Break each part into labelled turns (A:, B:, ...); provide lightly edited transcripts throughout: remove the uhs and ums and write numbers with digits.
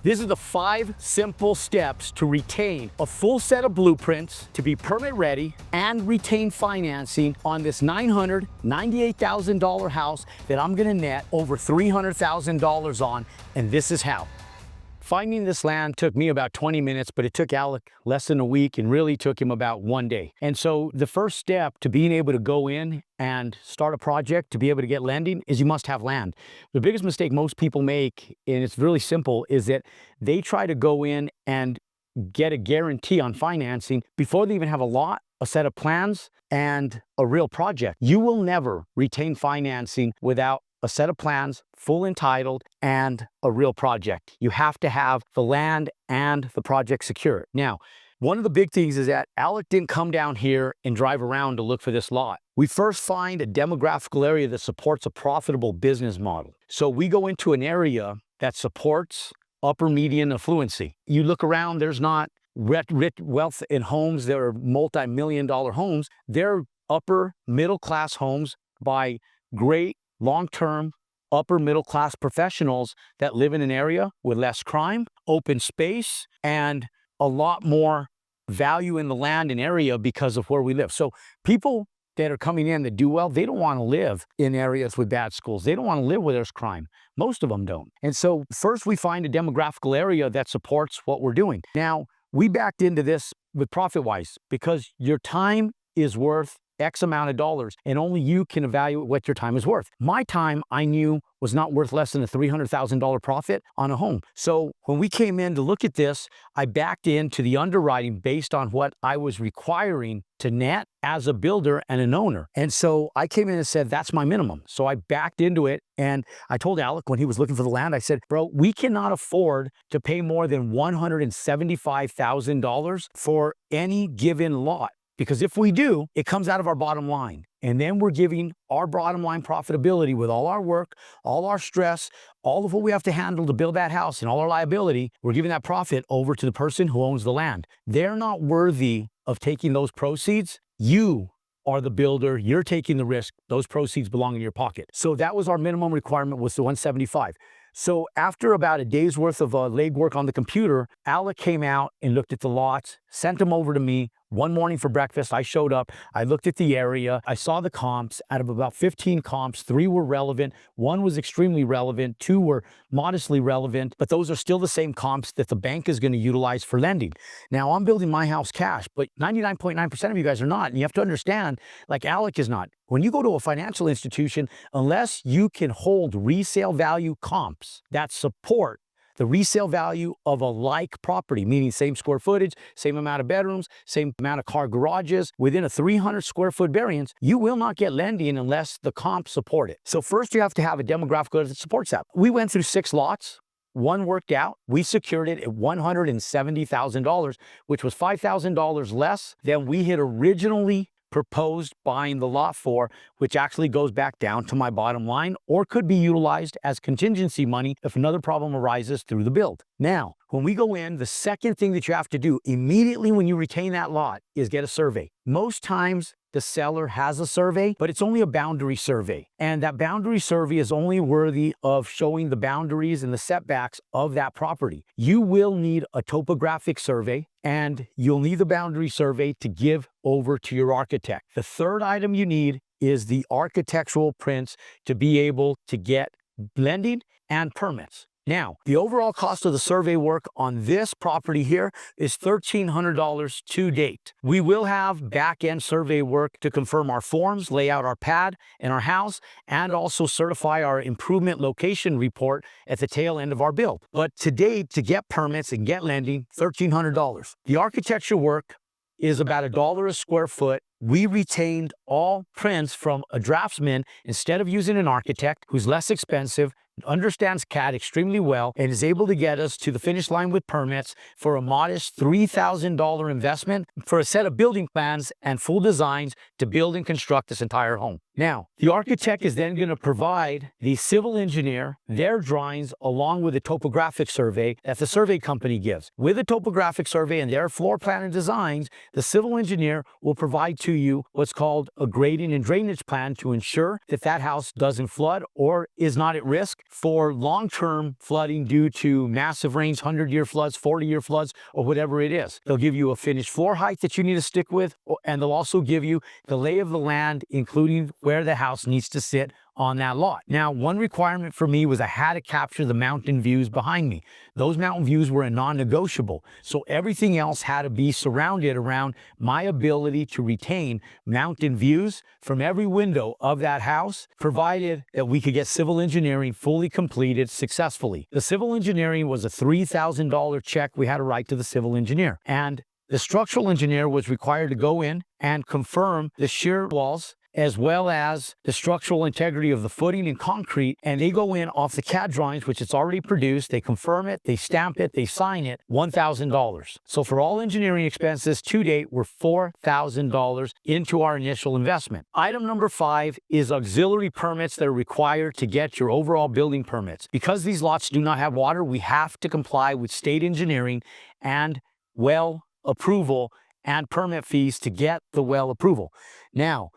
A: This is the 5 simple steps to retain a full set of blueprints, to be permit ready, and retain financing on this $998,000 house that I'm gonna net over $300,000 on, and this is how. Finding this land took me about 20 minutes, but it took Alec less than a week and really took him about 1 day. And so the first step to being able to go in and start a project, to be able to get lending, is you must have land. The biggest mistake most people make, and it's really simple, is that they try to go in and get a guarantee on financing before they even have a lot, a set of plans, and a real project. You will never retain financing without a set of plans, full entitled, and a real project. You have to have the land and the project secure. Now, one of the big things is that Alec didn't come down here and drive around to look for this lot. We first find a demographical area that supports a profitable business model. So we go into an area that supports upper median affluency. You look around, there's not rich wealth in homes that are multi-million-dollar homes. They're upper middle-class homes by great long-term, upper middle-class professionals that live in an area with less crime, open space, and a lot more value in the land and area because of where we live. So people that are coming in that do well, they don't want to live in areas with bad schools. They don't want to live where there's crime. Most of them don't. And so first we find a demographical area that supports what we're doing. Now, we backed into this with ProfitWise because your time is worth X amount of dollars, and only you can evaluate what your time is worth. My time, I knew, was not worth less than a $300,000 profit on a home. So when we came in to look at this, I backed into the underwriting based on what I was requiring to net as a builder and an owner. And so I came in and said, that's my minimum. So I backed into it, and I told Alec when he was looking for the land, I said, bro, we cannot afford to pay more than $175,000 for any given lot. Because if we do, it comes out of our bottom line. And then we're giving our bottom line profitability with all our work, all our stress, all of what we have to handle to build that house and all our liability, we're giving that profit over to the person who owns the land. They're not worthy of taking those proceeds. You are the builder, you're taking the risk, those proceeds belong in your pocket. So that was our minimum requirement, was the 175. So after about a day's worth of legwork on the computer, Alec came out and looked at the lots, sent them over to me. One morning for breakfast, I showed up, I looked at the area, I saw the comps. Out of about 15 comps, 3 were relevant, 1 was extremely relevant, 2 were modestly relevant, but those are still the same comps that the bank is going to utilize for lending. Now, I'm building my house cash, but 99.9% of you guys are not, and you have to understand, like Alec is not. When you go to a financial institution, unless you can hold resale value comps that support the resale value of a like property, meaning same square footage, same amount of bedrooms, same amount of car garages, within a 300 square foot variance, you will not get lending unless the comps support it. So first you have to have a demographic that supports that. We went through 6 lots. 1 worked out. We secured it at $170,000, which was $5,000 less than we had originally proposed buying the lot for, which actually goes back down to my bottom line or could be utilized as contingency money if another problem arises through the build. Now, when we go in, the second thing that you have to do immediately when you retain that lot is get a survey. Most times the seller has a survey, but it's only a boundary survey. And that boundary survey is only worthy of showing the boundaries and the setbacks of that property. You will need a topographic survey, and you'll need the boundary survey to give over to your architect. The third item you need is the architectural prints to be able to get lending and permits. Now, the overall cost of the survey work on this property here is $1,300 to date. We will have back-end survey work to confirm our forms, lay out our pad and our house, and also certify our improvement location report at the tail end of our build. But to date, to get permits and get lending, $1,300. The architecture work is about $1 a square foot. We retained all prints from a draftsman instead of using an architect who's less expensive, understands CAD extremely well, and is able to get us to the finish line with permits for a modest $3,000 investment for a set of building plans and full designs to build and construct this entire home. Now, the architect is then going to provide the civil engineer their drawings along with a topographic survey that the survey company gives. With a topographic survey and their floor plan and designs, the civil engineer will provide to you what's called a grading and drainage plan to ensure that that house doesn't flood or is not at risk for long-term flooding due to massive rains, 100-year floods, 40-year floods, or whatever it is. They'll give you a finished floor height that you need to stick with, and they'll also give you the lay of the land, including where the house needs to sit on that lot. Now, one requirement for me was I had to capture the mountain views behind me. Those mountain views were a non-negotiable. So everything else had to be surrounded around my ability to retain mountain views from every window of that house, provided that we could get civil engineering fully completed successfully. The civil engineering was a $3,000 check we had to write to the civil engineer. And the structural engineer was required to go in and confirm the shear walls as well as the structural integrity of the footing and concrete, and they go in off the CAD drawings, which it's already produced, they confirm it, they stamp it, they sign it, $1,000. So for all engineering expenses to date, we're $4,000 into our initial investment. Item number 5 is auxiliary permits that are required to get your overall building permits. Because these lots do not have water, we have to comply with state engineering and well approval and permit fees to get the well approval. Now,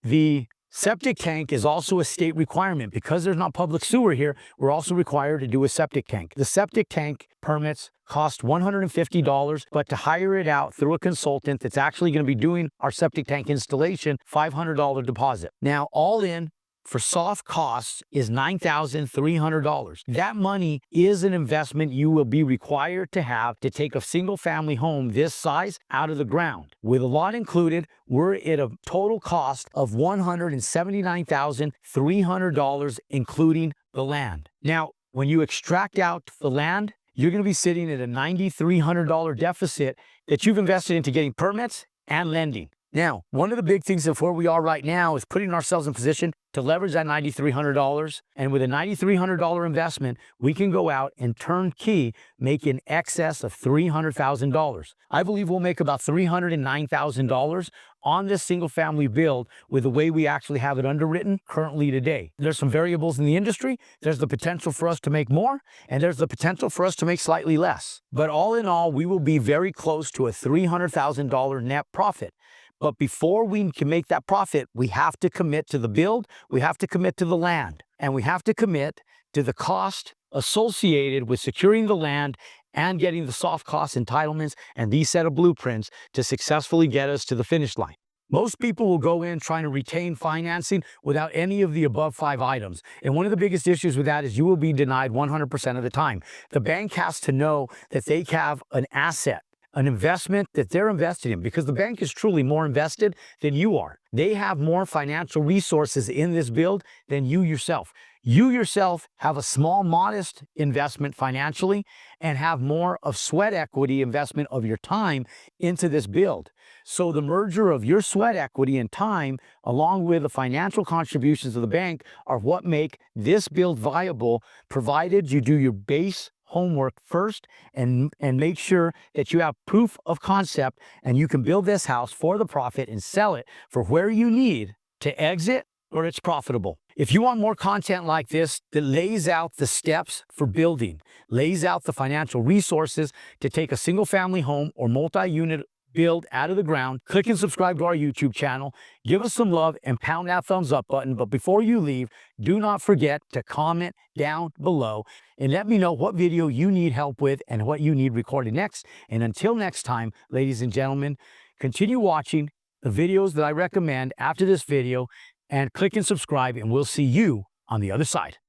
A: the septic tank is also a state requirement. Because there's not public sewer here, we're also required to do a septic tank. The septic tank permits cost $150, but to hire it out through a consultant that's actually going to be doing our septic tank installation, $500 deposit. Now, all in, for soft costs is $9,300. That money is an investment you will be required to have to take a single family home this size out of the ground. With a lot included, we're at a total cost of $179,300, including the land. Now, when you extract out the land, you're going to be sitting at a $9,300 deficit that you've invested into getting permits and lending. Now, one of the big things of where we are right now is putting ourselves in position to leverage that $9,300. And with a $9,300 investment, we can go out and turnkey make in excess of $300,000. I believe we'll make about $309,000 on this single family build with the way we actually have it underwritten currently today. There's some variables in the industry. There's the potential for us to make more, and there's the potential for us to make slightly less. But all in all, we will be very close to a $300,000 net profit. But before we can make that profit, we have to commit to the build, we have to commit to the land, and we have to commit to the cost associated with securing the land and getting the soft cost entitlements and these set of blueprints to successfully get us to the finish line. Most people will go in trying to retain financing without any of the above 5 items. And one of the biggest issues with that is you will be denied 100% of the time. The bank has to know that they have an asset, an investment that they're invested in, because the bank is truly more invested than you are. They have more financial resources in this build than you yourself. You yourself have a small, modest investment financially and have more of sweat equity investment of your time into this build. So the merger of your sweat equity and time, along with the financial contributions of the bank, are what make this build viable, provided you do your base homework first and make sure that you have proof of concept and you can build this house for the profit and sell it for where you need to exit or it's profitable. If you want more content like this that lays out the steps for building, lays out the financial resources to take a single family home or multi-unit build out of the ground, click and subscribe to our YouTube channel, give us some love and pound that thumbs up button. But before you leave, do not forget to comment down below and let me know what video you need help with and what you need recorded next. And until next time, ladies and gentlemen, continue watching the videos that I recommend after this video and click and subscribe, and we'll see you on the other side.